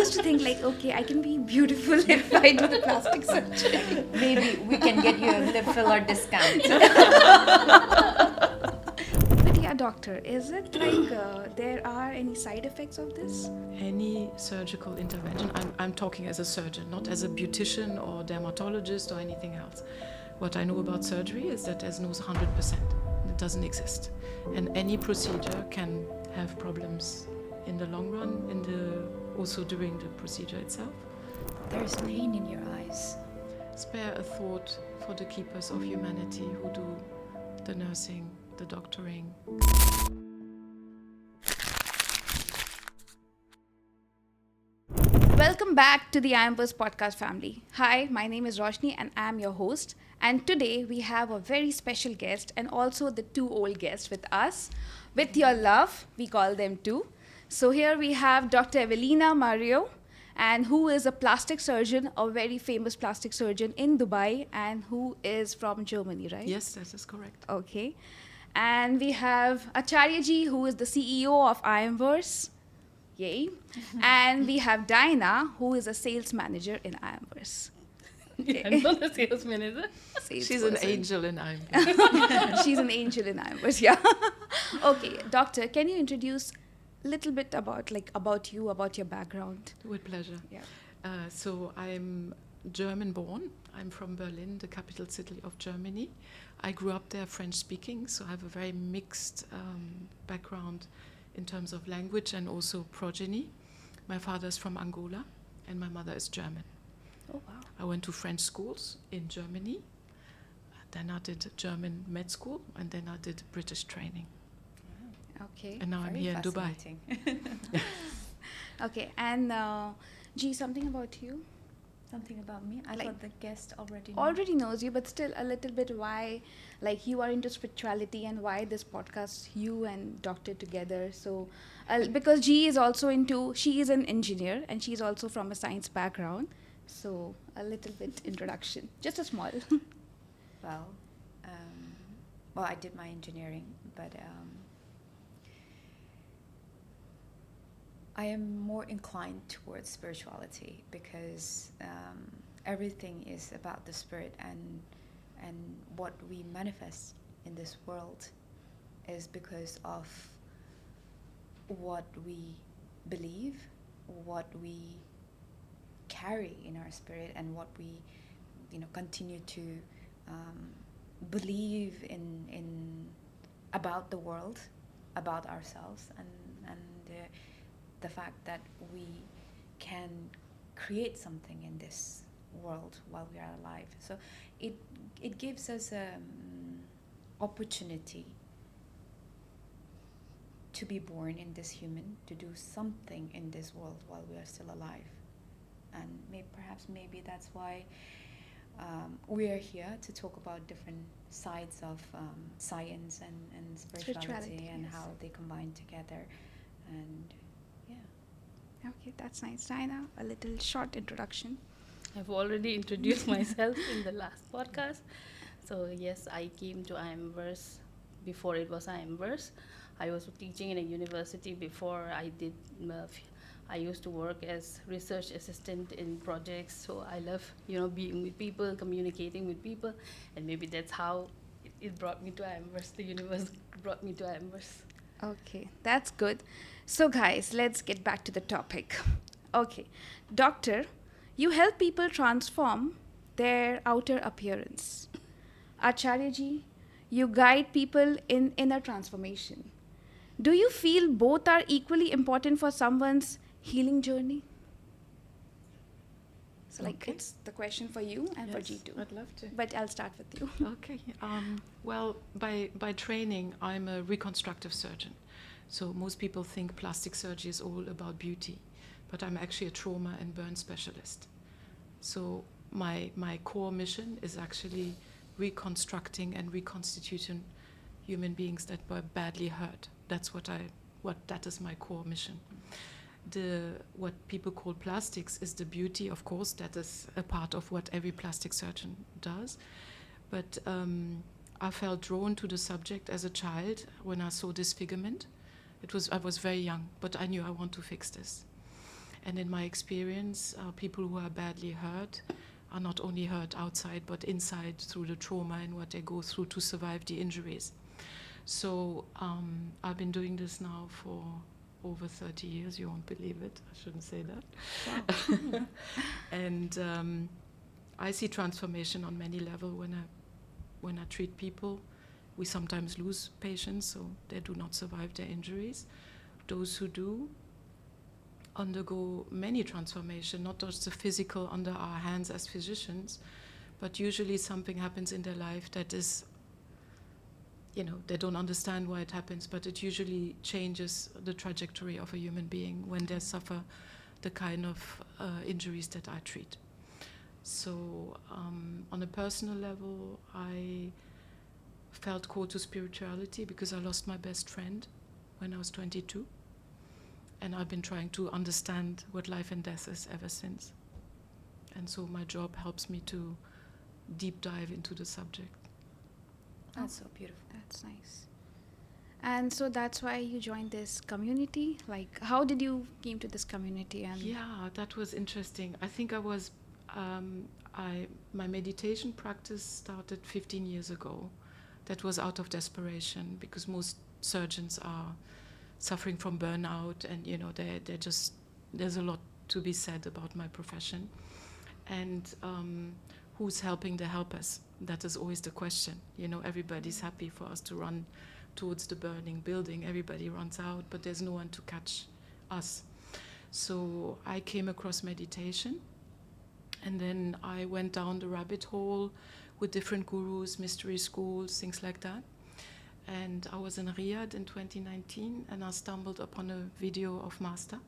used to think like, okay, I can be beautiful if I do the plastic surgery. Maybe we can get you a lip filler discount. But yeah, doctor, is it like there are any side effects of this? Any surgical intervention, I'm talking as a surgeon, not as a beautician or dermatologist or anything else. What I know about surgery is that there's no 100%. It doesn't exist. And any procedure can have problems in the long run, also during the procedure itself. There is pain in your eyes. Spare a thought for the keepers of humanity who do the nursing, the doctoring. Welcome back to the Iamverse Podcast family. Hi, my name is Roshni and I'm your host. And today we have a very special guest and also the two old guests with us. With your love, we call them two. So here we have Dr. Avelina Mario, and who is a plastic surgeon, a very famous plastic surgeon in Dubai, and who is from Germany, right? Yes, that is correct. Okay. And we have Acharya ji, who is the CEO of Iamverse. Yay. And we have Dinah, who is a sales manager in Iamverse. Yeah, I'm not a sales manager. She's an angel in I'm. She's an angel in Iamverse, yeah. Okay, doctor, can you introduce a little bit about you, about your background? With pleasure. Yeah. So I'm German born. I'm from Berlin, the capital city of Germany. I grew up there French speaking, so I have a very mixed background in terms of language and also progeny. My father is from Angola and my mother is German. Oh, wow. I went to French schools in Germany. Then I did German med school and then I did British training. Okay. And now I'm here in Dubai. Okay, and G, something about you? Something about me? I thought the guest already knew. Already knows you, but still a little bit why, like you are into spirituality and why this podcast, you and doctor together. So, because G is also she is an engineer and she's also from a science background. So a little bit introduction, just a small. Well, I did my engineering, but I am more inclined towards spirituality because everything is about the spirit, and what we manifest in this world is because of what we believe, what we carry in our spirit, and what we continue to believe in about the world, about ourselves, and the fact that we can create something in this world while we are alive. So it gives us opportunity to be born in this human, to do something in this world while we are still alive. And maybe that's why we are here to talk about different sides of science and spirituality and yes. how they combine together. And Okay, that's nice. Dinah, a little short introduction. I've already introduced myself in the last podcast. So yes, I came to Iamverse before it was Iamverse. I was teaching in a university before I did. I used to work as research assistant in projects. So I love, being with people, communicating with people, and maybe that's how it brought me to Iamverse. The universe brought me to Iamverse. Okay, that's good. So guys, let's get back to the topic. Okay, doctor, you help people transform their outer appearance. Acharya ji, you guide people in inner transformation. Do you feel both are equally important for someone's healing journey? So it's the question for you and for G2. I'd love to. But I'll start with you. Okay. Well, by training, I'm a reconstructive surgeon. So most people think plastic surgery is all about beauty, but I'm actually a trauma and burn specialist. So my core mission is actually reconstructing and reconstituting human beings that were badly hurt. That's that is my core mission. What people call plastics is the beauty, of course, that is a part of what every plastic surgeon does. But I felt drawn to the subject as a child when I saw disfigurement. I was very young, but I knew I want to fix this. And in my experience, people who are badly hurt are not only hurt outside but inside through the trauma and what they go through to survive the injuries. So I've been doing this now for over 30 years. You won't believe it. I shouldn't say that. Wow. And I see transformation on many levels when I treat people. We sometimes lose patients, so they do not survive their injuries. Those who do undergo many transformations, not just the physical under our hands as physicians, but usually something happens in their life that is, they don't understand why it happens, but it usually changes the trajectory of a human being when they suffer the kind of injuries that I treat. So on a personal level, I felt called to spirituality because I lost my best friend when I was 22. And I've been trying to understand what life and death is ever since. And so my job helps me to deep dive into the subject. That's so beautiful. That's nice. And so that's why you joined this community? Like, how did you came to this community? And Yeah, that was interesting. I think my meditation practice started 15 years ago. That was out of desperation because most surgeons are suffering from burnout, and they're just, there's a lot to be said about my profession. And who's helping the helpers? That is always the question. Everybody's happy for us to run towards the burning building. Everybody runs out, but there's no one to catch us. So I came across meditation, and then I went down the rabbit hole with different gurus, mystery schools, things like that. And I was in Riyadh in 2019, and I stumbled upon a video of Master.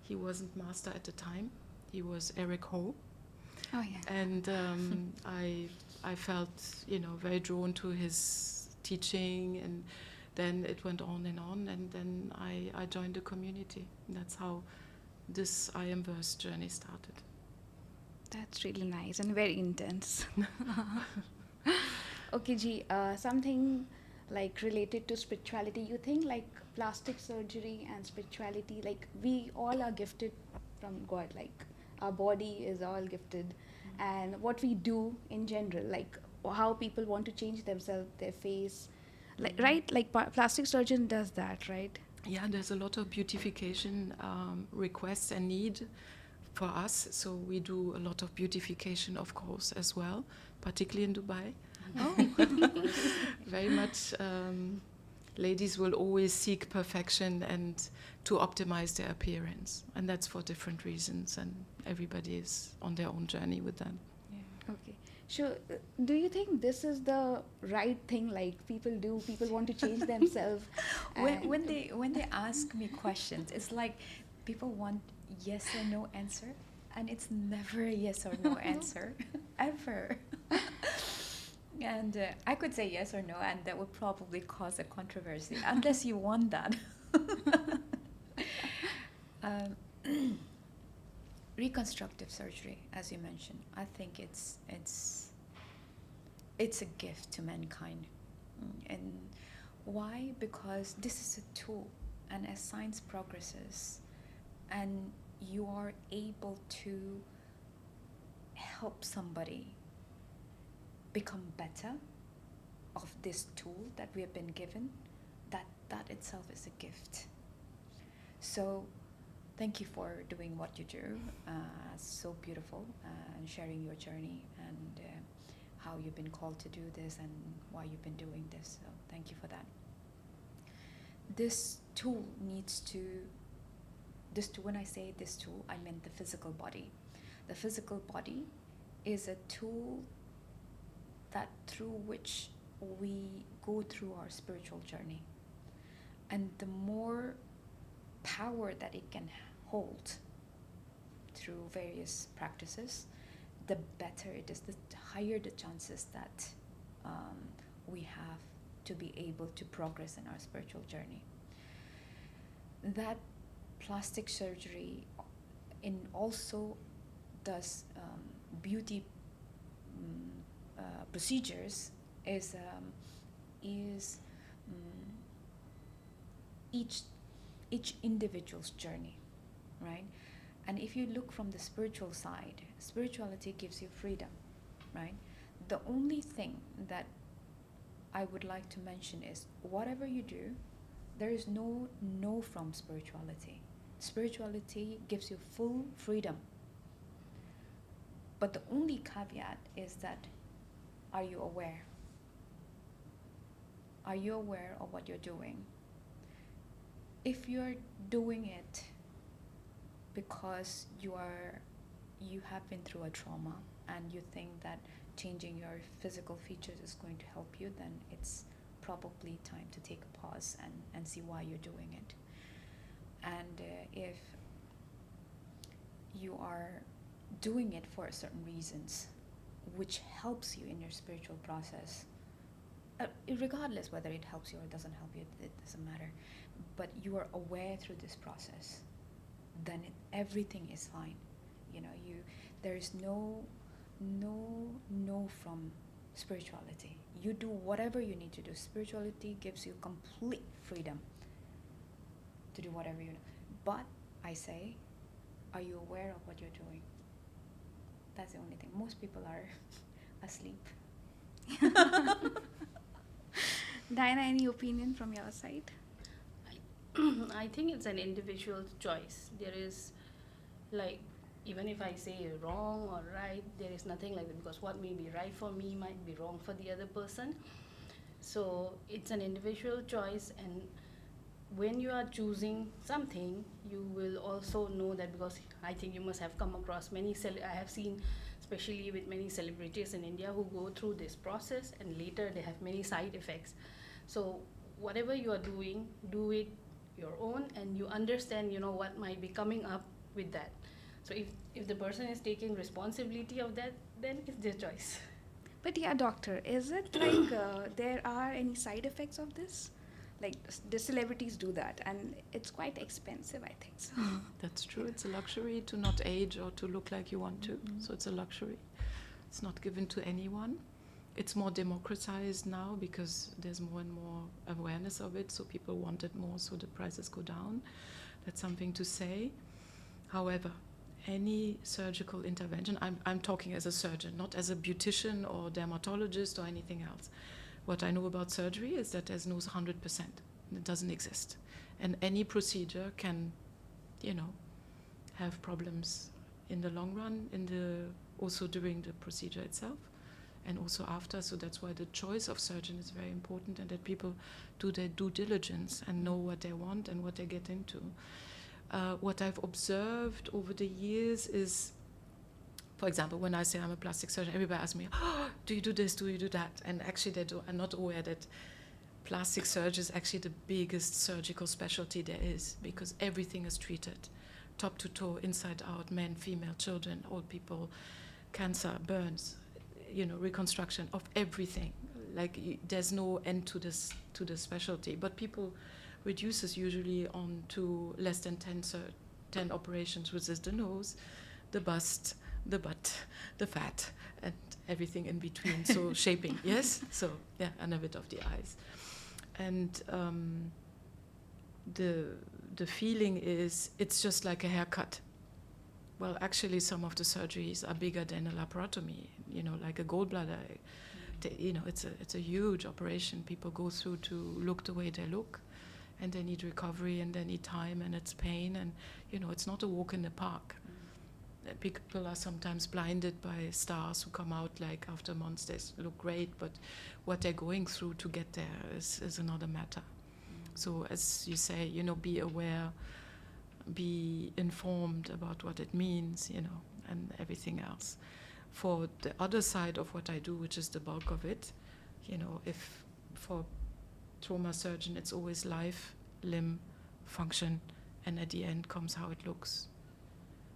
He wasn't Master at the time. He was Eric Ho. Oh, yeah. And I felt, very drawn to his teaching, and then it went on, and then I joined the community. And that's how this Iamverse journey started. That's really nice and very intense. Okay, Ji, something like related to spirituality. You think like plastic surgery and spirituality, like we all are gifted from God, like our body is all gifted, and what we do in general, like how people want to change themselves, their face, like right, like plastic surgeon does that, right? Yeah, there's a lot of beautification requests and need for us. So we do a lot of beautification, of course, as well, particularly in Dubai. Oh. Very much ladies will always seek perfection and to optimize their appearance. And that's for different reasons, and everybody is on their own journey with that. Yeah. Okay. Sure. Do you think this is the right thing? Like people want to change themselves. When they ask me questions, it's like people want yes or no answer, and it's never a yes or no answer ever. And I could say yes or no, and that would probably cause a controversy unless you want that. Reconstructive surgery, as you mentioned, I think it's a gift to mankind. And why? Because this is a tool, and as science progresses and you are able to help somebody become better of this tool that we have been given, that itself is a gift. So thank you for doing what you do. So beautiful, and sharing your journey and how you've been called to do this and why you've been doing this. So thank you for that. This tool, when I say this tool, I meant the physical body. The physical body is a tool that through which we go through our spiritual journey. And the more power that it can hold through various practices, the better it is, the higher the chances that we have to be able to progress in our spiritual journey. That plastic surgery also does beauty procedures is each individual's journey, right? And if you look from the spiritual side, spirituality gives you freedom, right? The only thing that I would like to mention is whatever you do, there is no from spirituality. Spirituality gives you full freedom. But the only caveat is that, are you aware? Are you aware of what you're doing? If you're doing it because you have been through a trauma and you think that changing your physical features is going to help you, then it's probably time to take a pause and see why you're doing it. And if you are doing it for certain reasons which helps you in your spiritual process, regardless whether it helps you or doesn't help you, it doesn't matter, but you are aware through this process, then everything is fine. There is no from spirituality. You do whatever you need to do. Spirituality gives you complete freedom to do whatever you know. But I say, are you aware of what you're doing? That's the only thing. Most people are asleep. Diana, any opinion from your side? I think it's an individual choice. There is, like, even if I say wrong or right, there is nothing like that, because what may be right for me might be wrong for the other person. So it's an individual choice, and when you are choosing something, you will also know that, because I think you must have come across many, I have seen, especially with many celebrities in India who go through this process and later they have many side effects. So whatever you are doing, do it your own, and you understand, what might be coming up with that. So if the person is taking responsibility of that, then it's their choice. But yeah, doctor, is it like there are any side effects of this? Like the celebrities do that, and it's quite expensive, I think. So. That's true. It's a luxury to not age or to look like you want to. Mm-hmm. So it's a luxury. It's not given to anyone. It's more democratized now because there's more and more awareness of it, so people want it more, so the prices go down. That's something to say. However, any surgical intervention, I'm talking as a surgeon, not as a beautician or dermatologist or anything else. What I know about surgery is that there's no 100%. It doesn't exist. And any procedure can, have problems in the long run, also during the procedure itself, and also after. So that's why the choice of surgeon is very important, and that people do their due diligence and know what they want and what they get into. What I've observed over the years is, for example, when I say I'm a plastic surgeon, everybody asks me, do you do this, do you do that? And actually are not aware that plastic surgery is actually the biggest surgical specialty there is, because everything is treated, top to toe, inside out, men, female, children, old people, cancer, burns, reconstruction of everything. Like there's no end to this specialty, but people reduces usually on to less than 10 operations, which is the nose, the bust, the butt, the fat, and everything in between. So shaping, yes? So, yeah, and a bit of the eyes. And the feeling is, it's just like a haircut. Well, actually, some of the surgeries are bigger than a laparotomy, like a gallbladder. It's a huge operation people go through to look the way they look. And they need recovery, and they need time, and it's pain, and it's not a walk in the park. People are sometimes blinded by stars who come out like after months. They look great, but what they're going through to get there is another matter. So as you say, be aware, be informed about what it means, and everything else. For the other side of what I do, which is the bulk of it, if for trauma surgeon, it's always life, limb, function, and at the end comes how it looks.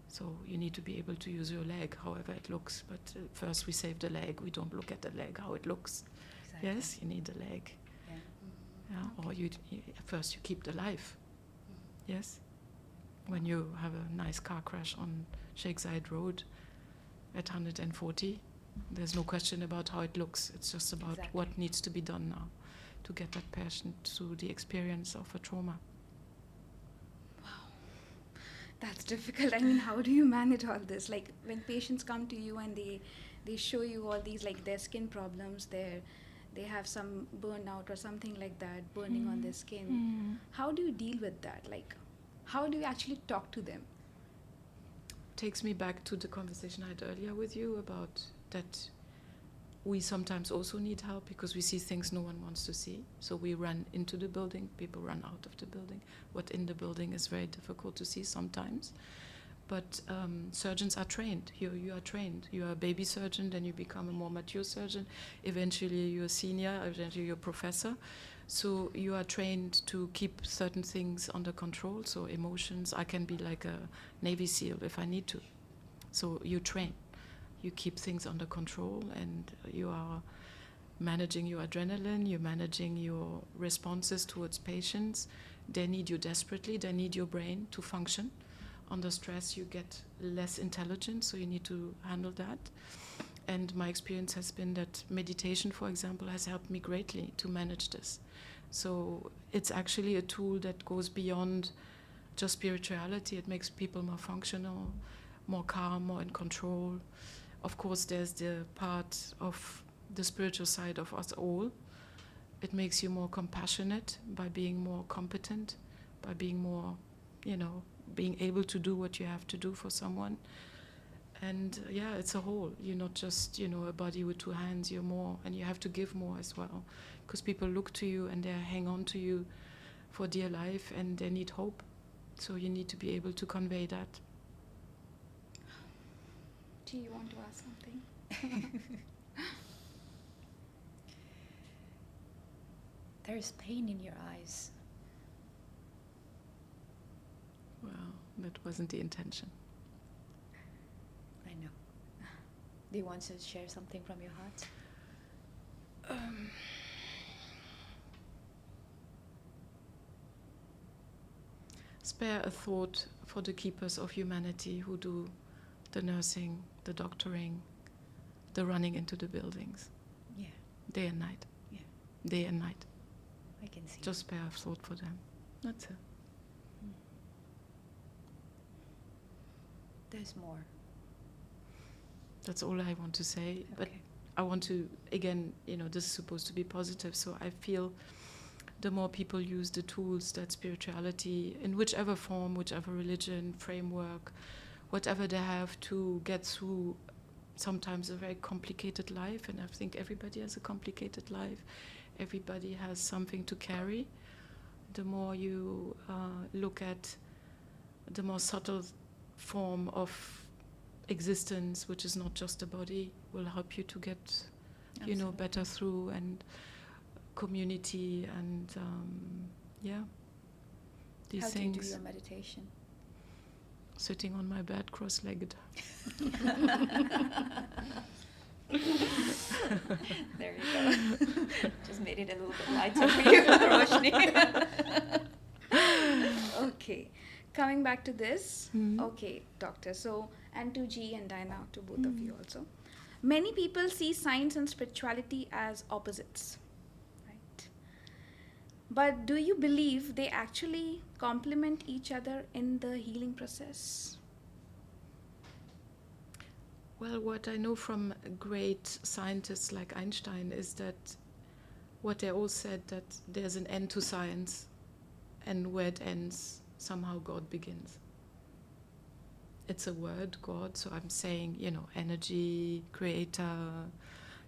So you need to be able to use your leg however it looks, but first we save the leg. We don't look at the leg, how it looks. Exactly. Yes, you need the leg. Yeah. Okay. Or first you keep the life. Yes. When you have a nice car crash on Sheikh Zayed Road at 140, there's no question about how it looks. It's just about what needs to be done now to get that patient through the experience of a trauma. Wow. That's difficult. I mean, how do you manage all this? Like when patients come to you and they show you all these, like their skin problems, they have some burnout or something like that, burning on their skin. How do you deal with that? Like, how do you actually talk to them? Takes me back to the conversation I had earlier with you about that we sometimes also need help because we see things no one wants to see. So we run into the building, people run out of the building. What in the building is very difficult to see sometimes. But surgeons are trained. You are trained. You are a baby surgeon, then you become a more mature surgeon. Eventually you're a senior, eventually you're a professor. So you are trained to keep certain things under control. So emotions, I can be like a Navy SEAL if I need to. So you train. You keep things under control, and you are managing your adrenaline, you're managing your responses towards patients. They need you desperately, they need your brain to function. Under stress, you get less intelligent, so you need to handle that. And my experience has been that meditation, for example, has helped me greatly to manage this. So it's actually a tool that goes beyond just spirituality. It makes people more functional, more calm, more in control. Of course, there's the part of the spiritual side of us all. It makes you more compassionate by being more competent, by being more, being able to do what you have to do for someone. And it's a whole. You're not just, a body with two hands. You're more, and you have to give more as well. Because people look to you and they hang on to you for dear life and they need hope. So you need to be able to convey that. Do you want to ask something? There's pain in your eyes. Well, that wasn't the intention. I know. Do you want to share something from your heart? Spare a thought for the keepers of humanity who do the nursing, the doctoring, the running into the buildings. Yeah. Day and night. Yeah. Day and night. I can see. Just spare a thought for them. That's it. There's more. That's all I want to say. But Okay. I want to, again, this is supposed to be positive. So I feel the more people use the tools that spirituality, in whichever form, whichever religion, framework, whatever they have to get through sometimes a very complicated life, and I think everybody has a complicated life. Everybody has something to carry. The more you look at the more subtle form of existence, which is not just a body, will help you to get, better through, and community and these How things. do you do your meditation? Sitting on my bed cross-legged. There you go. Just made it a little bit lighter for you, Roshni. Okay, coming back to this. Mhm. Okay, doctor. So, and to G and Diana, to both of you also. Many people see science and spirituality as opposites, right? But do you believe they actually complement each other in the healing process? Well, what I know from great scientists like Einstein is that what they all said, that there's an end to science, and where it ends, somehow God begins. It's a word, God, so I'm saying, energy, creator,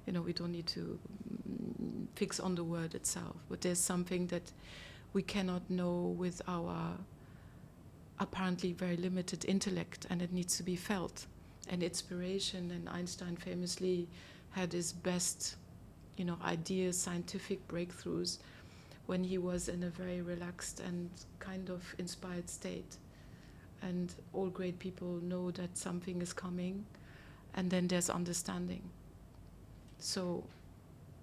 we don't need to fix on the word itself, but there's something that we cannot know with our apparently very limited intellect, and it needs to be felt. And inspiration, and Einstein famously had his best, ideas, scientific breakthroughs when he was in a very relaxed and kind of inspired state. And all great people know that something is coming, and then there's understanding. So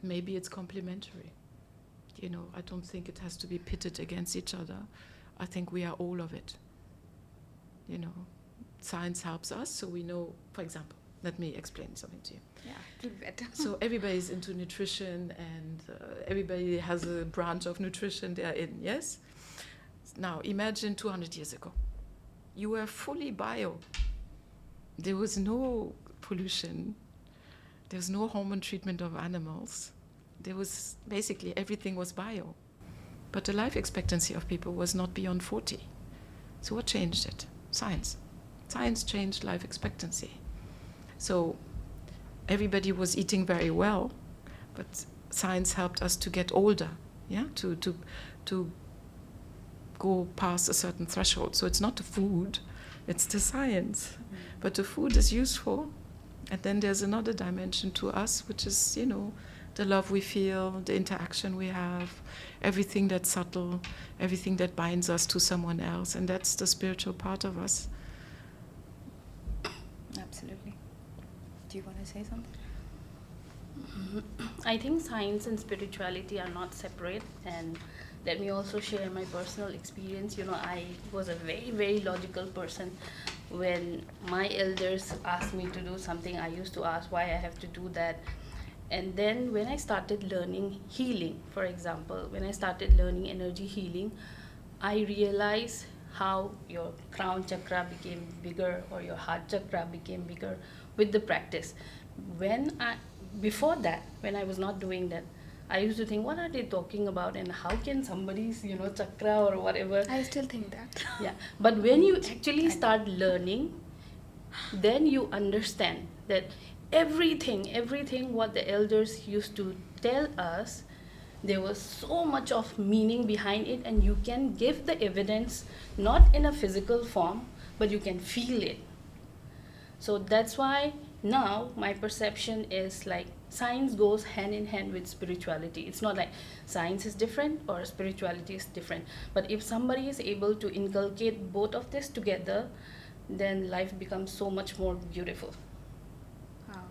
maybe it's complementary. I don't think it has to be pitted against each other. I think we are all of it. Science helps us, so we know, for example, let me explain something to you. Yeah, do better. So everybody's into nutrition, and everybody has a branch of nutrition they are in, yes? Now, imagine 200 years ago. you were fully bio. There was no pollution. There was no hormone treatment of animals. There was basically everything was bio. But the life expectancy of people was not beyond 40. So what changed it? Science. Science changed life expectancy. So everybody was eating very well, but science helped us to get older, yeah, to go past a certain threshold. So it's not the food, it's the science. But the food is useful. And then there's another dimension to us, which is, the love we feel, the interaction we have, everything that's subtle, everything that binds us to someone else. And that's the spiritual part of us. Absolutely. Do you want to say something? I think science and spirituality are not separate, and let me also share my personal experience. I was a very, very logical person. When my elders asked me to do something, I used to ask why I have to do that. And then when I started learning healing, for example, when I started learning energy healing, I realized how your crown chakra became bigger or your heart chakra became bigger with the practice. Before that, when I was not doing that, I used to think, what are they talking about, and how can somebody's chakra or whatever. I still think that. Yeah, but when you actually start learning, then you understand that everything what the elders used to tell us, there was so much of meaning behind it, and you can give the evidence not in a physical form, but you can feel it. So that's why now my perception is like science goes hand in hand with spirituality. It's not like science is different or spirituality is different, but if somebody is able to inculcate both of this together, then life becomes so much more beautiful. Wow.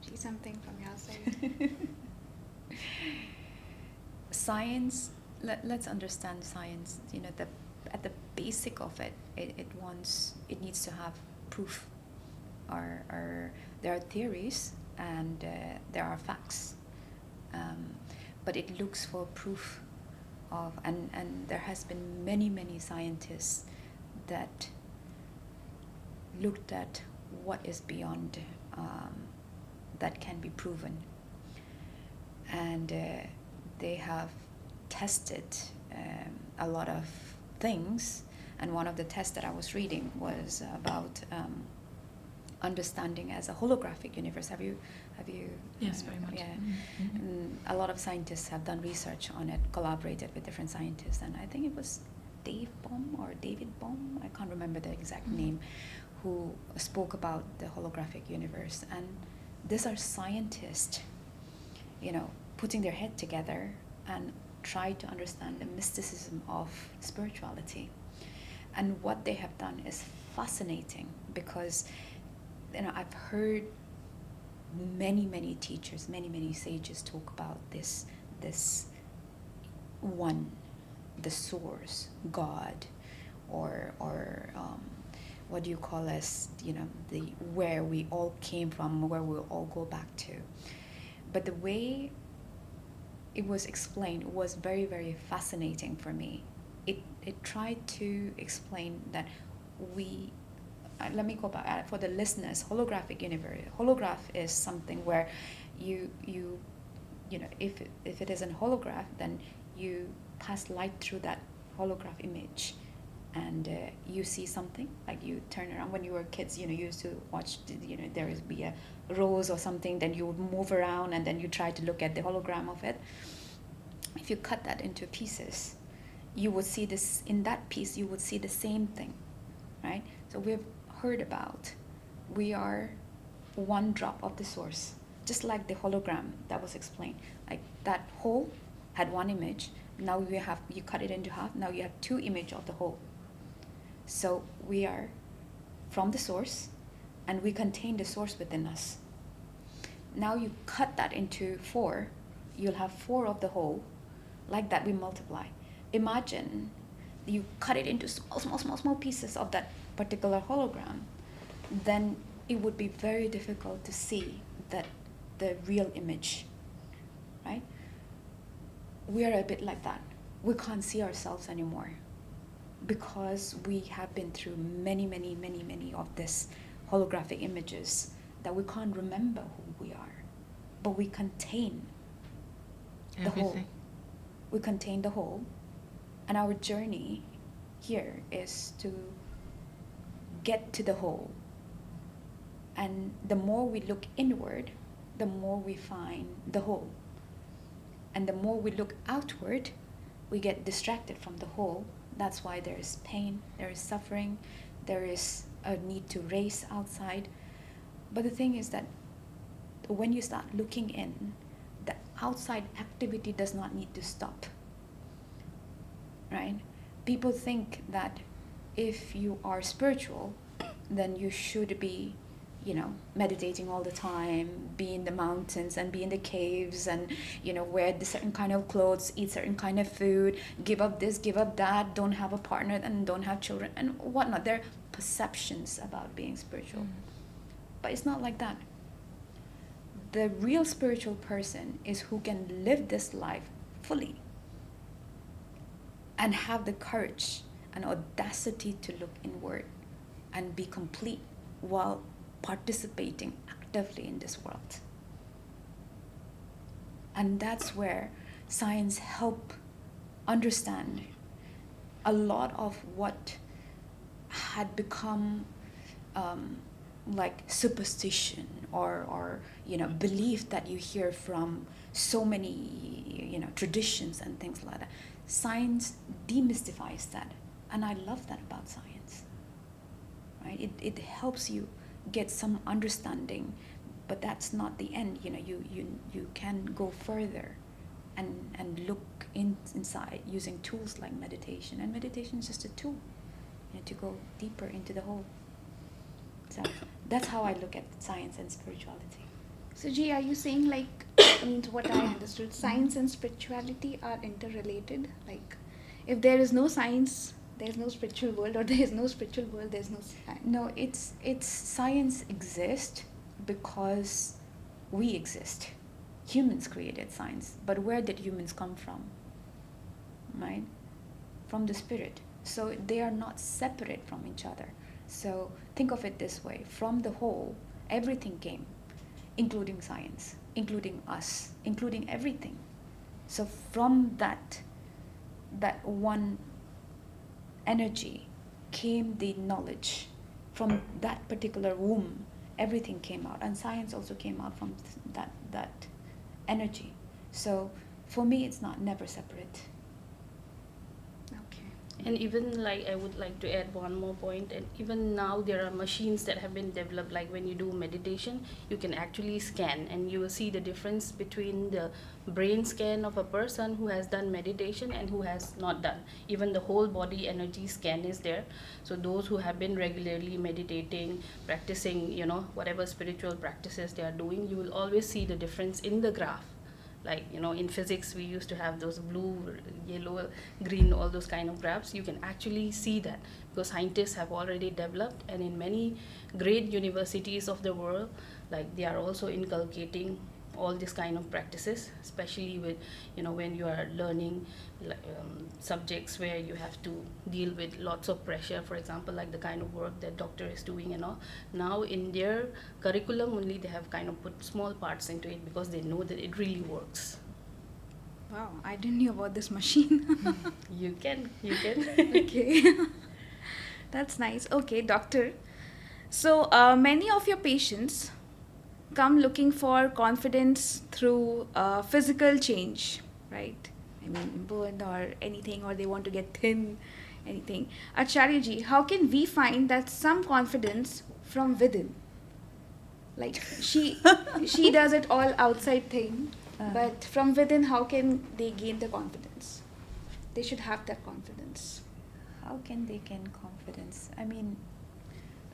See something from your side. Science, let's understand science. At the basic of it needs to have proof. There are theories and there are facts, but it looks for proof of, and there has been many scientists that looked at what is beyond that can be proven, and they have tested a lot of things. And one of the tests that I was reading was about understanding as a holographic universe. Have you? Yes, very much. Yeah. Mm-hmm. And a lot of scientists have done research on it, collaborated with different scientists, and I think it was David Bohm, I can't remember the exact name, who spoke about the holographic universe. And these are scientists, putting their head together and try to understand the mysticism of spirituality. And what they have done is fascinating, because I've heard many teachers, many sages talk about this one, the source, God, or what do you call us, the where we all came from, where we all go back to. But the way it was explained was very, very fascinating for me. It tried to explain that let me go back for the listeners. Holographic universe. Holograph is something where you if it is a holograph, then you pass light through that holograph image, and you see something. Like you turn around when you were kids. You used to watch. There would be a rose or something. Then you would move around, and then you try to look at the hologram of it. If you cut that into pieces, you would see this. In that piece, you would see the same thing, right? So we've heard about, we are one drop of the source, just like the hologram that was explained. Like that whole had one image. Now you cut it into half. Now you have two images of the whole. So we are from the source, and we contain the source within us. Now you cut that into four, you'll have four of the whole. Like that, we multiply. Imagine you cut it into small pieces of that particular hologram, then it would be very difficult to see that the real image, right? We are a bit like that. We can't see ourselves anymore. because we have been through many of this holographic images that we can't remember who we are, but we contain the whole. Everything. We contain the whole, and our journey here is to get to the whole. And the more we look inward, the more we find the whole. And the more we look outward, we get distracted from the whole. That's why there is pain, there is suffering, there is a need to race outside. But the thing is that when you start looking in, the outside activity does not need to stop. Right? People think that if you are spiritual, then you should be, meditating all the time, be in the mountains and be in the caves and, wear the certain kind of clothes, eat certain kind of food, give up this, give up that, don't have a partner and don't have children and whatnot. There are perceptions about being spiritual. But it's not like that. The real spiritual person is who can live this life fully and have the courage and audacity to look inward and be complete while participating actively in this world. And that's where science help understand a lot of what had become like superstition or belief that you hear from so many traditions and things like that. Science demystifies that, and I love that about science. Right? It helps you get some understanding, but that's not the end. You can go further and look inside using tools like meditation, and meditation is just a tool to go deeper into the whole. So that's how I look at science and spirituality. So, G, are you saying to what I understood, science and spirituality are interrelated? Like, if there is no science, there's no spiritual world, or there is no spiritual world, there's no science? No, it's science exists because we exist. Humans created science, but where did humans come from? Right? From the spirit. So they are not separate from each other. So think of it this way: from the whole, everything came, including science, including us, including everything. So from that one energy came the knowledge. From that particular womb, everything came out, and science also came out from that energy. So for me, it's not never separate. And even I would like to add one more point, and even now there are machines that have been developed, like when you do meditation, you can actually scan and you will see the difference between the brain scan of a person who has done meditation and who has not done. Even the whole body energy scan is there. So those who have been regularly meditating, practicing, whatever spiritual practices they are doing, you will always see the difference in the graph. Like, in physics, we used to have those blue, yellow, green, all those kind of graphs. You can actually see that because scientists have already developed, and in many great universities of the world, they are also inculcating all these kind of practices, especially with, when you are learning subjects where you have to deal with lots of pressure, for example, like the kind of work that doctor is doing and all. Now in their curriculum only, they have kind of put small parts into it because they know that it really works. Wow, I didn't know about this machine. You can. Okay. That's nice. Okay, doctor. So many of your patients come looking for confidence through physical change, right? I mean, burn or anything, or they want to get thin, anything. Acharya ji, how can we find that some confidence from within? Like she does it all outside thing, but from within, how can they gain the confidence? They should have that confidence. How can they gain confidence? I mean,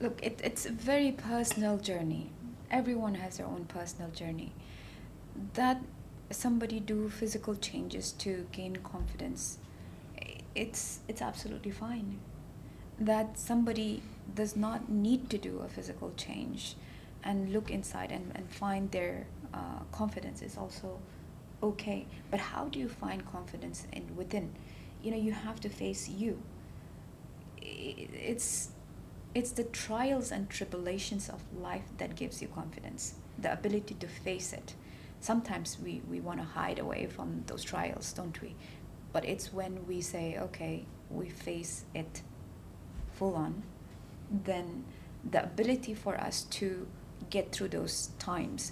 look, it's a very personal journey. Everyone has their own personal journey. That somebody do physical changes to gain confidence, it's absolutely fine. That somebody does not need to do a physical change and look inside and find their confidence is also okay. But how do you find confidence within? You have to face you. it's the trials and tribulations of life that gives you confidence, the ability to face it. Sometimes we want to hide away from those trials, don't we? But it's when we say, okay, we face it full on, then the ability for us to get through those times,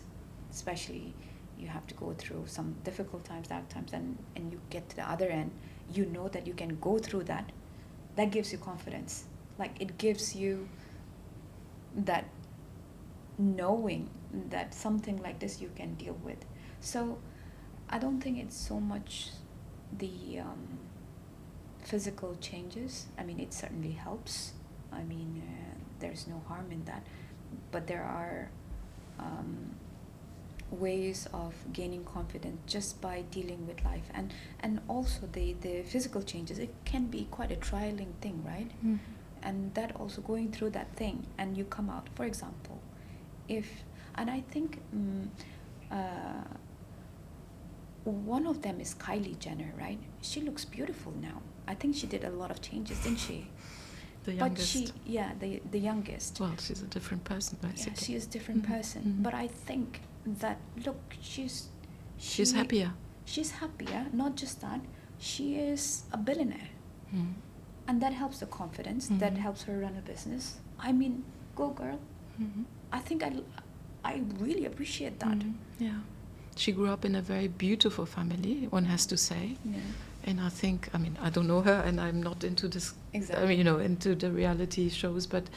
especially you have to go through some difficult times, dark times, and you get to the other end, you know that you can go through that. That gives you confidence. Like, it gives you that knowing that something like this you can deal with. So I don't think it's so much the physical changes. I mean, it certainly helps. I mean, there's no harm in that. But there are ways of gaining confidence just by dealing with life. And also the physical changes, it can be quite a trialing thing, right? Mm. And that also, going through that thing, and you come out, for example, and I think one of them is Kylie Jenner, right? She looks beautiful now. I think she did a lot of changes, didn't she? The But youngest. the youngest. Well, she's a different person, basically. Yeah, she is a different Mhm, person. mhm. But I think that, look, she's happier. She's happier. Not just that, she is a billionaire, Mm. and that helps the confidence. That Mhm. helps her run a business. I mean, go girl. Mhm. I think I really appreciate that. Mhm. Yeah. She grew up in a very beautiful family, one has to say. Yeah. And I think, I mean, I don't know her, and I'm not into this, Exactly. I mean, you know, into the reality shows, but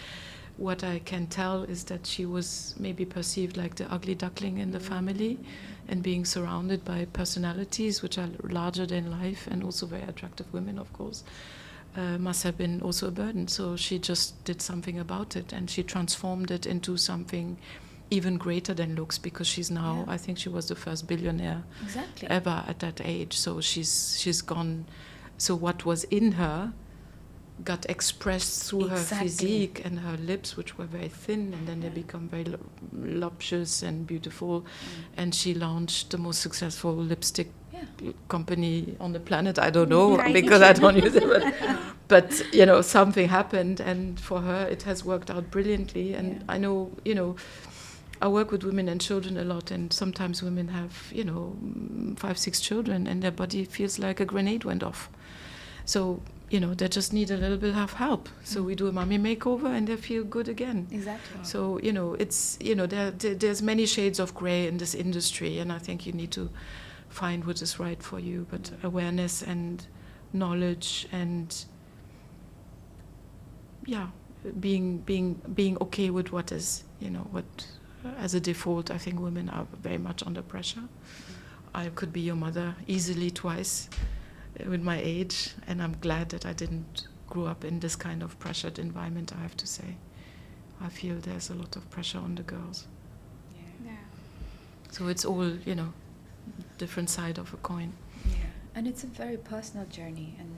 what I can tell is that she was maybe perceived like the ugly duckling in the family, and being surrounded by personalities which are larger than life, and also very attractive women, of course, must have been also a burden. So she just did something about it, and she transformed it into something even greater than looks, because she's now, Yeah. I think she was the first billionaire Exactly. ever at that age. So she's gone. So what was in her got expressed through her Exactly. physique and her lips, which were very thin, and then they Yeah. become very luscious and beautiful. And she launched the most successful lipstick Yeah. company on the planet. I don't know, Right. because I don't use it, but you know, something happened, and for her it has worked out brilliantly. And Yeah. I know, you know, I work with women and children a lot, and sometimes women have, you know, 5, 6 children, and their body feels like a grenade went off. So, you know, they just need a little bit of help. So we do a mommy makeover, and they feel good again. Exactly. So, you know, it's, you know, there's many shades of gray in this industry, and I think you need to find what is right for you. But awareness and knowledge and, yeah, being okay with what is, you know, what, as a default, I think women are very much under pressure. I could be your mother easily twice with my age, and I'm glad that I didn't grow up in this kind of pressured environment, I have to say. I feel there's a lot of pressure on the girls. Yeah. Yeah. So it's all, you know, different side of a coin. Yeah. And it's a very personal journey, and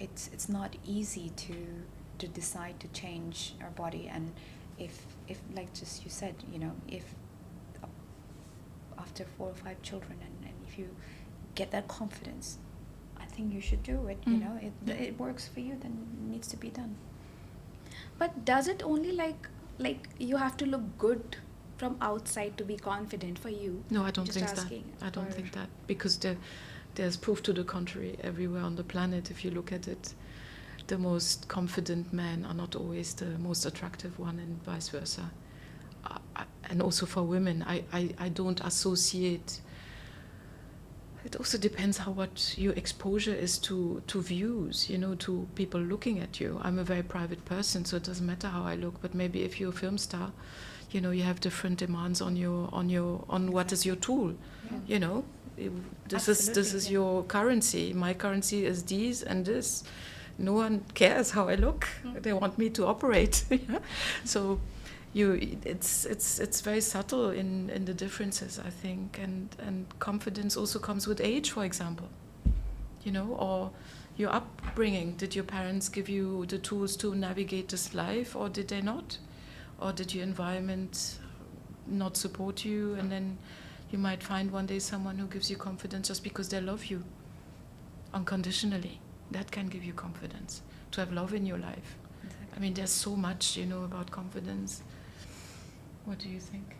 it's not easy to decide to change our body. And if like just you said, you know, if after 4 or 5 children, and if you get that confidence, I think you should do it. You know, it works for you, then it needs to be done. But does it only like you have to look good from outside to be confident for you? No, I don't Just think that. asking, I don't or- think that, because there's proof to the contrary everywhere on the planet. If you look at it, the most confident men are not always the most attractive one, and vice versa. And also for women, I don't associate. It also depends what your exposure is to views, you know, to people looking at you. I'm a very private person, so it doesn't matter how I look. But maybe if you're a film star, you know, you have different demands on what is your tool. Yeah. You know, this Absolutely, is yeah. your currency. My currency is these and this. No one cares how I look. They want me to operate. So it's very subtle in the differences, I think, and confidence also comes with age, for example, you know, or your upbringing. Did your parents give you the tools to navigate this life, or did they not? Or did your environment not support you? And then you might find one day someone who gives you confidence just because they love you unconditionally. That can give you confidence. to have love in your life. I mean, there's so much, about confidence. What do you think?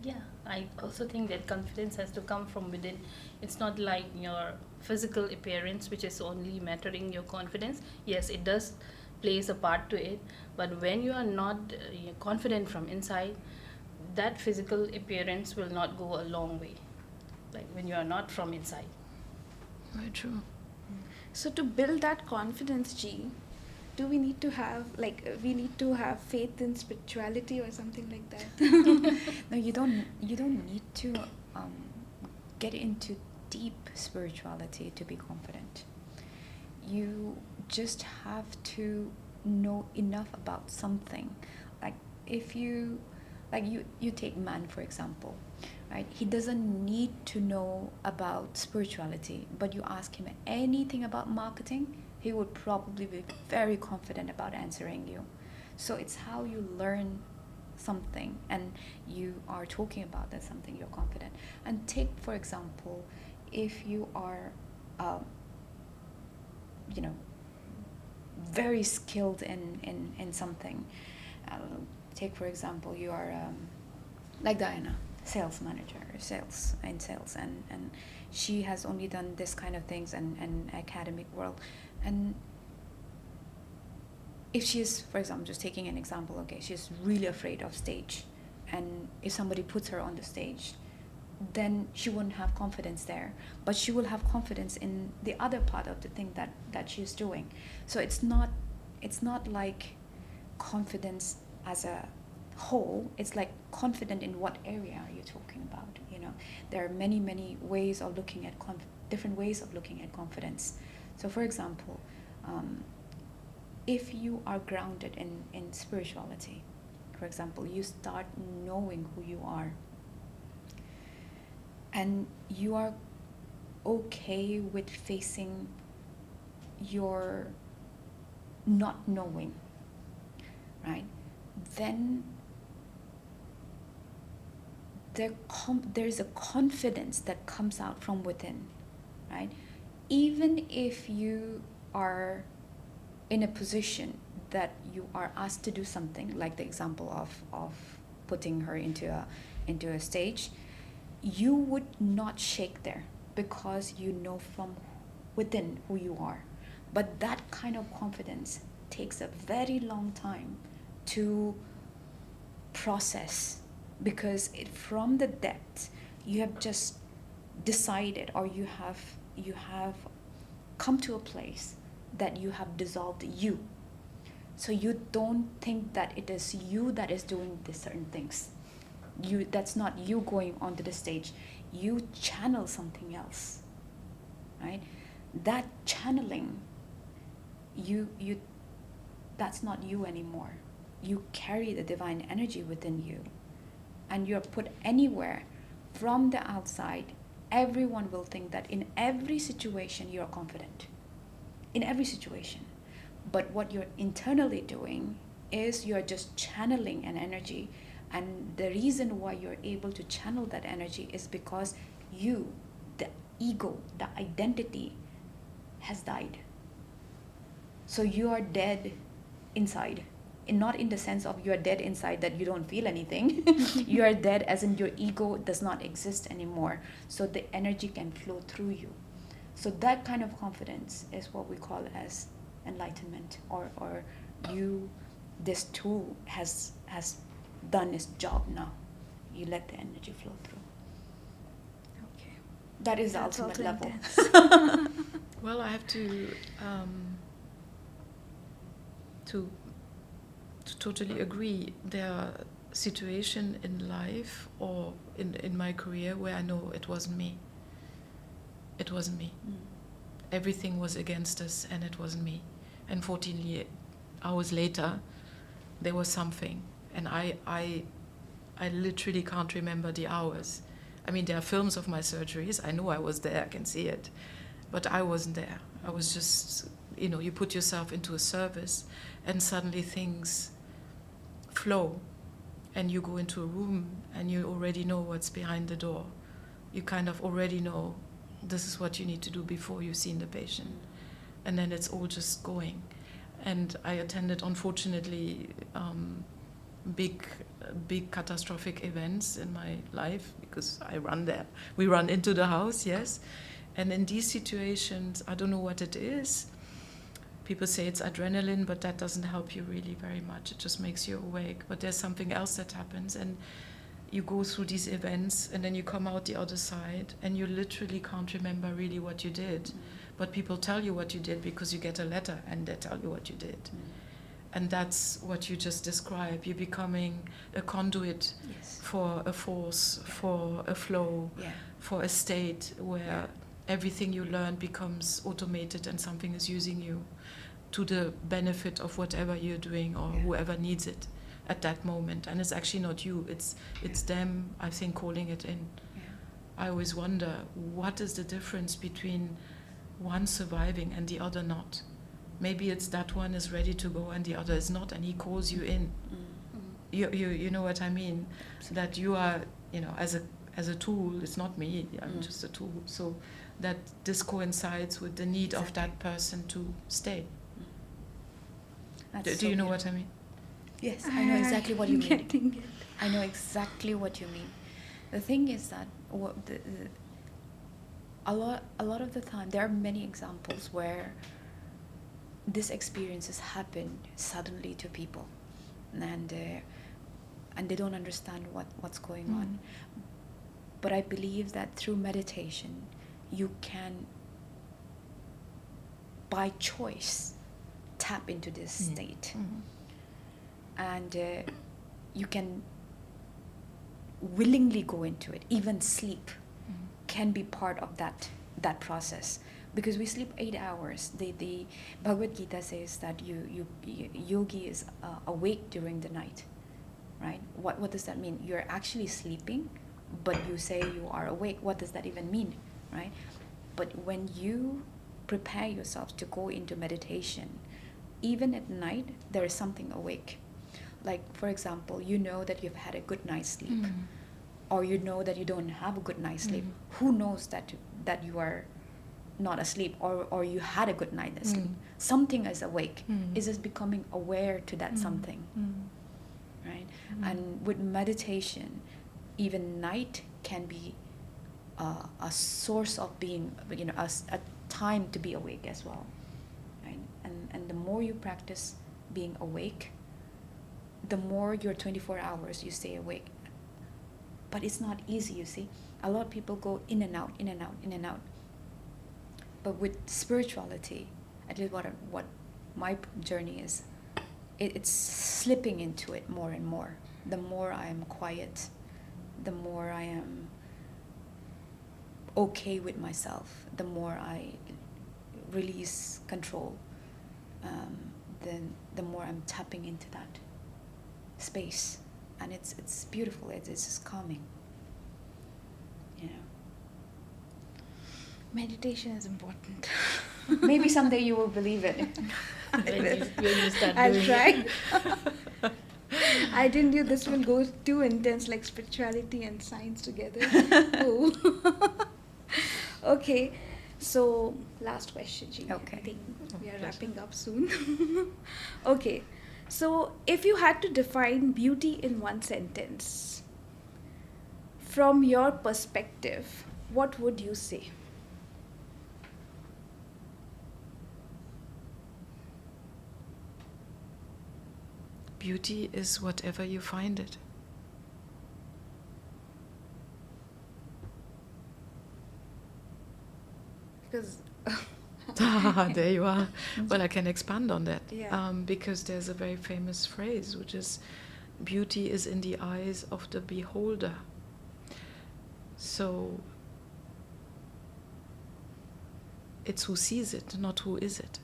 Yeah, I also think that confidence has to come from within. It's not like your physical appearance, which is only mattering your confidence. Yes, it does plays a part to it, but when you are not confident from inside, that physical appearance will not go a long way. Like when you are not from inside. Very true. So to build that confidence, G, do we need to have faith in spirituality or something like that? No, you don't need to get into deep spirituality to be confident. You just have to know enough about something. Like if you take man, for example, right? He doesn't need to know about spirituality, but you ask him anything about marketing, he would probably be very confident about answering you. So it's how you learn something and you are talking about that something, you're confident. And take, for example, if you are very skilled in something. Take, for example, you are like Diana, sales manager, sales, and she has only done this kind of things and academic world. And if she's, for example, just taking an example, okay, she's really afraid of stage, and if somebody puts her on the stage, then she wouldn't have confidence there, but she will have confidence in the other part of the thing that she's doing. So it's not like confidence as a whole. It's like confident in what area are you talking about. There are many ways of looking at different ways of looking at confidence. So for example, if you are grounded in spirituality, for example, you start knowing who you are, and you are okay with facing your not knowing, right? Then there's a confidence that comes out from within, right? Even if you are in a position that you are asked to do something, like the example of putting her into a stage, you would not shake there because you know from within who you are. But that kind of confidence takes a very long time to process, because from the depth you have just decided, or you have come to a place that you have dissolved you. So you don't think that it is you that is doing these certain things. That's not you going onto the stage. You channel something else, right? That channeling, you that's not you anymore. You carry the divine energy within you, and you're put anywhere from the outside. Everyone will think that in every situation you're confident, in every situation. But what you're internally doing is you're just channeling an energy. And the reason why you're able to channel that energy is because you, the ego, the identity, has died. So you are dead inside. And not in the sense of you are dead inside that you don't feel anything. You are dead as in your ego does not exist anymore. So the energy can flow through you. So that kind of confidence is what we call as enlightenment, or this tool has done its job now. You let the energy flow through. Okay. That is That's the ultimate level. Well, I have to totally agree. There are situations in life or in my career where I know it wasn't me. It wasn't me. Everything was against us, and it wasn't me. And 14 hours later, there was something. And I literally can't remember the hours. I mean, there are films of my surgeries. I know I was there. I can see it. But I wasn't there. I was just, you put yourself into a service, and suddenly things flow. And you go into a room, and you already know what's behind the door. You kind of already know this is what you need to do before you've seen the patient. And then it's all just going. And I attended, unfortunately, big catastrophic events in my life because I run there. We run into the house, yes. And in these situations, I don't know what it is. People say it's adrenaline, but that doesn't help you really very much. It just makes you awake. But there's something else that happens, and you go through these events, and then you come out the other side, and you literally can't remember really what you did. But people tell you what you did because you get a letter, and they tell you what you did. And that's what you just described. You're becoming a conduit for a force, for a flow, for a state where everything you learn becomes automated and something is using you to the benefit of whatever you're doing or whoever needs it at that moment. And it's actually not you, it's them, I think, calling it in. I always wonder, what is the difference between one surviving and the other not? Maybe it's that one is ready to go and the other is not, and he calls you in. You know what I mean? That you are, as a tool. It's not me. I'm just a tool. So that this coincides with the need of that person to stay. Do you know what I mean? Yes, I know exactly what you mean. I know exactly what you mean. The thing is that a lot of the time there are many examples where these experiences happen suddenly to people, and they don't understand what's going on. But I believe that through meditation, you can, by choice, tap into this state, and you can willingly go into it. Even sleep can be part of that process. Because we sleep 8 hours. The Bhagavad Gita says that yogi is awake during the night, right? What does that mean? You're actually sleeping, but you say you are awake. What does that even mean, right? But when you prepare yourself to go into meditation, even at night, there is something awake. Like, for example, you know that you've had a good night's sleep, or you know that you don't have a good night's sleep. Who knows that you are not asleep, or you had a good night's sleep? Something is awake. Is just becoming aware to that something, right? And with meditation, even night can be a source of being, a time to be awake as well, right? And the more you practice being awake, the more your 24 hours you stay awake. But it's not easy, you see. A lot of people go in and out, in and out, in and out. But with spirituality, at least what my journey is, it's slipping into it more and more. The more I am quiet, the more I am okay with myself, the more I release control, then the more I'm tapping into that space. And it's beautiful, it's just calming. Meditation is important. Maybe someday you will believe it. when you start I'll doing try. it. I didn't know this will go too intense, like spirituality and science together. Oh. Okay, so last question, Ji. Okay. I think we are wrapping up soon. Okay, so if you had to define beauty in one sentence, from your perspective, what would you say? Beauty is whatever you find it. Because There you are. Well, I can expand on that. Yeah. Because there's a very famous phrase, which is, beauty is in the eyes of the beholder. So it's who sees it, not who is it.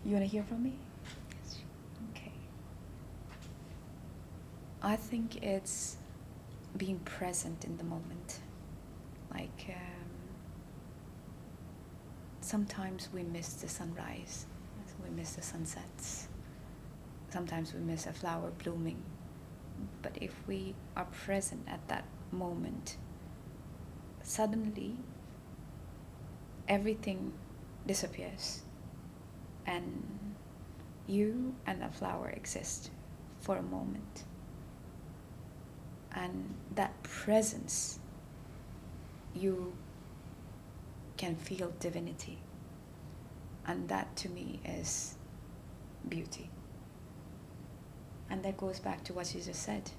You want to hear from me? Yes. Okay. I think it's being present in the moment. Like, sometimes we miss the sunrise, we miss the sunsets, sometimes we miss a flower blooming. But if we are present at that moment, suddenly everything disappears and you and a flower exist for a moment. And that presence, you can feel divinity. And that to me is beauty. And that goes back to what you just said.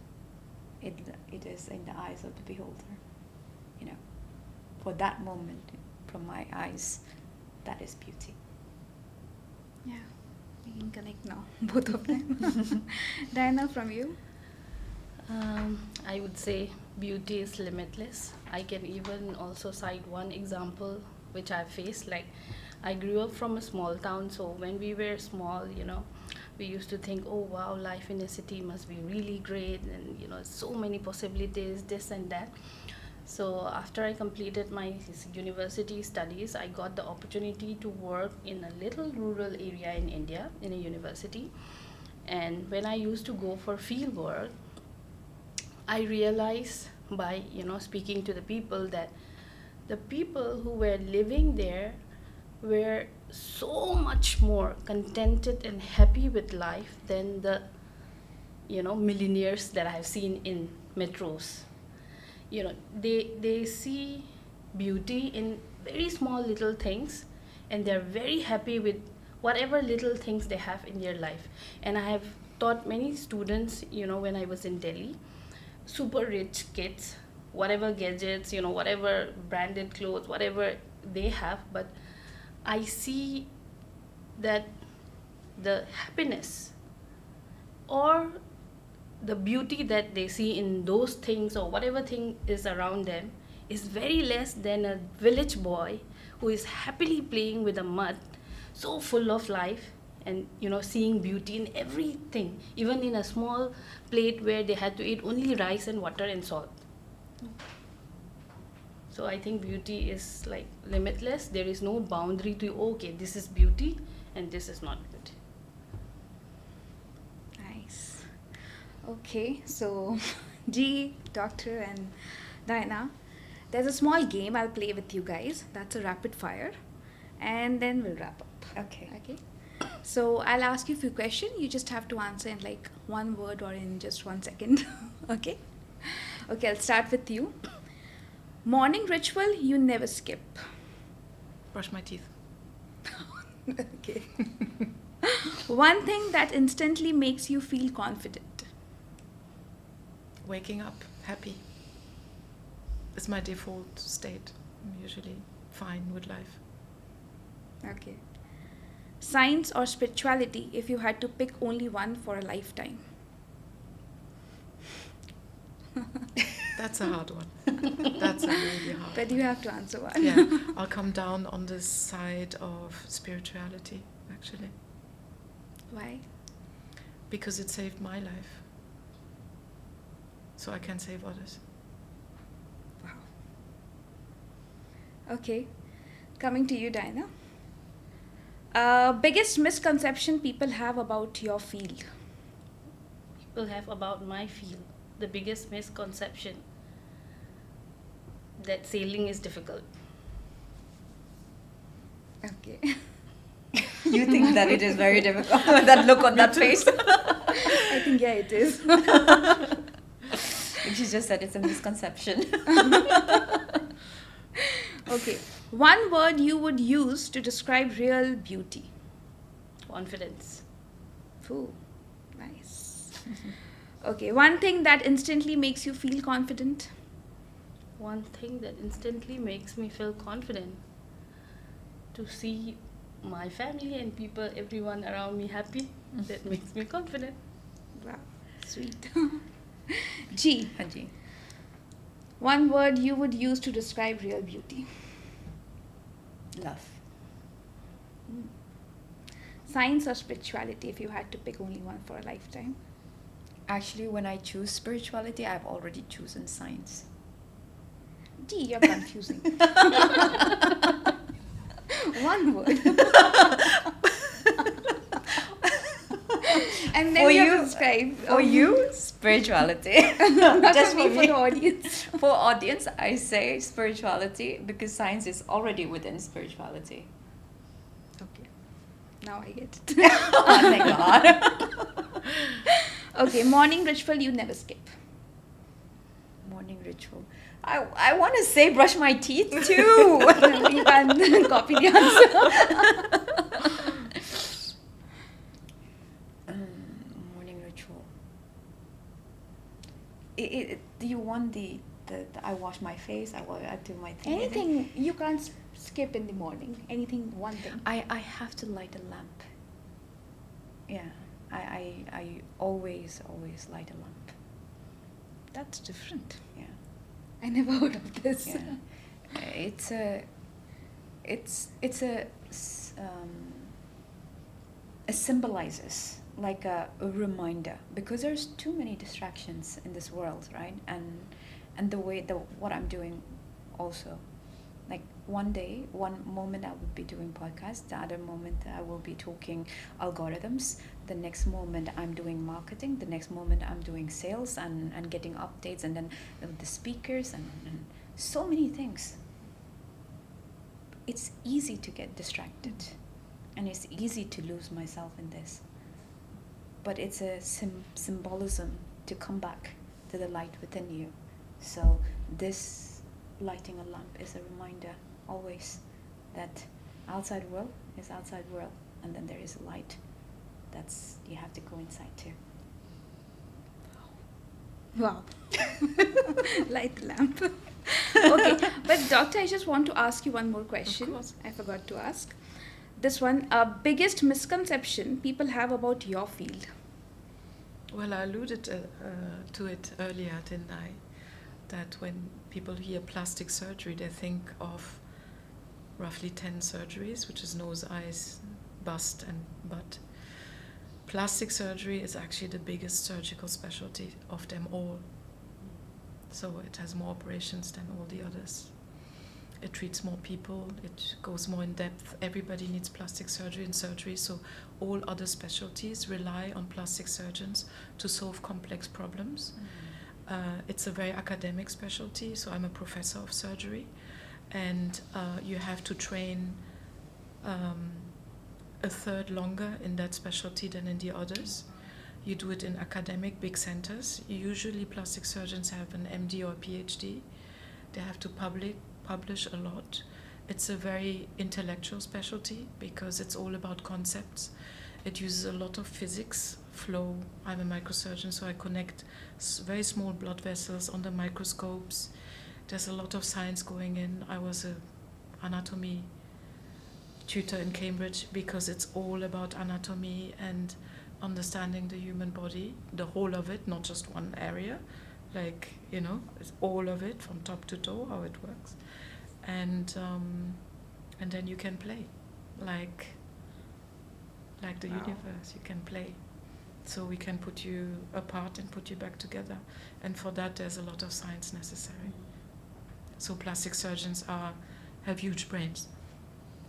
It is in the eyes of the beholder. You know, for that moment, from my eyes, that is beauty. Yeah, we can connect now, both of them. Diana, from you? I would say beauty is limitless. I can even also cite one example which I faced. Like, I grew up from a small town, so when we were small, we used to think, oh wow, life in a city must be really great, and so many possibilities, this and that. So after I completed my university studies, I got the opportunity to work in a little rural area in India in a university. And when I used to go for field work, I realized by speaking to the people that the people who were living there were so much more contented and happy with life than the millionaires that I have seen in metros. They see beauty in very small little things, and they're very happy with whatever little things they have in their life. And I have taught many students, when I was in Delhi, super rich kids, whatever gadgets, whatever branded clothes, whatever they have, but I see that the happiness or the beauty that they see in those things or whatever thing is around them is very less than a village boy who is happily playing with the mud, so full of life, and seeing beauty in everything, even in a small plate where they had to eat only rice and water and salt. So I think beauty is like limitless. There is no boundary to, okay, this is beauty and this is not beauty. Nice. Okay, so G, Doctor, and Diana, there's a small game I'll play with you guys. That's a rapid fire, and then we'll wrap up. Okay. Okay. So I'll ask you a few questions. You just have to answer in like one word or in just 1 second. Okay? Okay, I'll start with you. Morning ritual you never skip. Brush my teeth. Okay. One thing that instantly makes you feel confident. Waking up happy. It's my default state. I'm usually fine with life. Okay. Science or spirituality if you had to pick only one for a lifetime. That's a hard one. That's a really hard But one. you have to answer one. Yeah, I'll come down on the side of spirituality, actually, Why? because it saved my life. So I can save others. Wow. Okay. Coming to you, Diana. Biggest misconception people have about your field. People have about my field the biggest misconception that sailing is difficult. Okay. You think that it is very difficult? That look on that face. I think, yeah, it is. You just said it's a misconception. Okay. One word you would use to describe real beauty. Confidence. Ooh, nice. Okay. One thing that instantly makes you feel confident. One thing that instantly makes me feel confident, to see my family and people, everyone around me happy, that makes me confident. Wow. Sweet. G. Haji. One word you would use to describe real beauty. Love. Science or spirituality if you had to pick only one for a lifetime. Actually, when I choose spirituality, I've already chosen science. Gee, you're confusing. One word. And then For you you- have to describe. For you, spirituality. Not Just for me, for for me. the audience. For audience, I say spirituality because science is already within spirituality. Okay. Now I get it. Oh, thank God. Okay, morning ritual you never skip. Morning ritual. I want to say brush my teeth too. You can copy the answer. Morning ritual. Do you want the I wash my face, I do my thing? Anything you can't skip in the morning. Anything, one thing. I have to light a lamp. Yeah. I always light a lamp. That's different. Yeah. I never heard of this. Yeah. It symbolizes like a reminder, because there's too many distractions in this world, right? And what I'm doing also, like one moment I would be doing podcasts, the other moment I will be talking algorithms, the next moment I'm doing marketing, the next moment I'm doing sales and getting updates, and then the speakers and so many things. It's easy to get distracted, and it's easy to lose myself in this. But it's a symbolism to come back to the light within you. So this lighting a lamp is a reminder always that outside world is outside world, and then there is a light. You have to go inside too. Wow. Light the lamp. Okay, but doctor, I just want to ask you one more question. Of course. I forgot to ask. This one, biggest misconception people have about your field. Well, I alluded to it earlier, didn't I? That when people hear plastic surgery, they think of roughly 10 surgeries, which is nose, eyes, bust, and butt. Plastic surgery is actually the biggest surgical specialty of them all. So it has more operations than all the others. It treats more people, it goes more in depth. Everybody needs plastic surgery and surgery, so all other specialties rely on plastic surgeons to solve complex problems. It's a very academic specialty, so I'm a professor of surgery, and you have to train a third longer in that specialty than in the others. You do it in academic big centers. Usually plastic surgeons have an MD or a PhD. They have to publish a lot. It's a very intellectual specialty because it's all about concepts. It uses a lot of physics, flow. I'm a microsurgeon, so I connect very small blood vessels under microscopes. There's a lot of science going in. I was an anatomy tutor in Cambridge because it's all about anatomy and understanding the human body, the whole of it, not just one area. Like, it's all of it from top to toe, how it works. And then you can play, like the universe, you can play. So we can put you apart and put you back together. And for that, there's a lot of science necessary. So plastic surgeons have huge brains.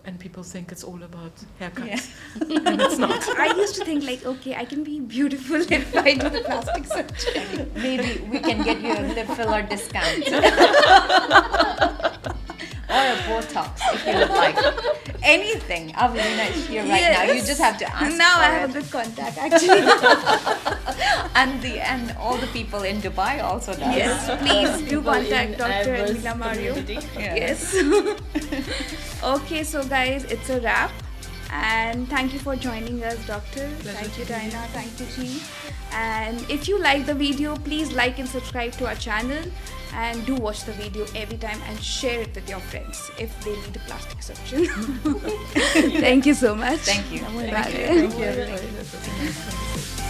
And people think it's all about haircuts. Yeah. And it's not. I used to think okay, I can be beautiful if I do the plastic surgery. Maybe we can get you a lip filler discount. Or a Botox if you would like. Anything. Avelina is here right now. You just have to ask now for I have a good contact actually. and all the people in Dubai also does. Yes, please do contact Dr. Iamverse Avelina Mario. community. Yeah. Yes. Okay, so guys, it's a wrap. And thank you for joining us, Doctor. Pleasure Thank you, to be here. Diana. Thank you, G. And if you like the video, please like and subscribe to our channel. And do watch the video every time and share it with your friends if they need a plastic surgeon. Thank you so much. Thank you. Bye. Thank you. That's a nice conversation.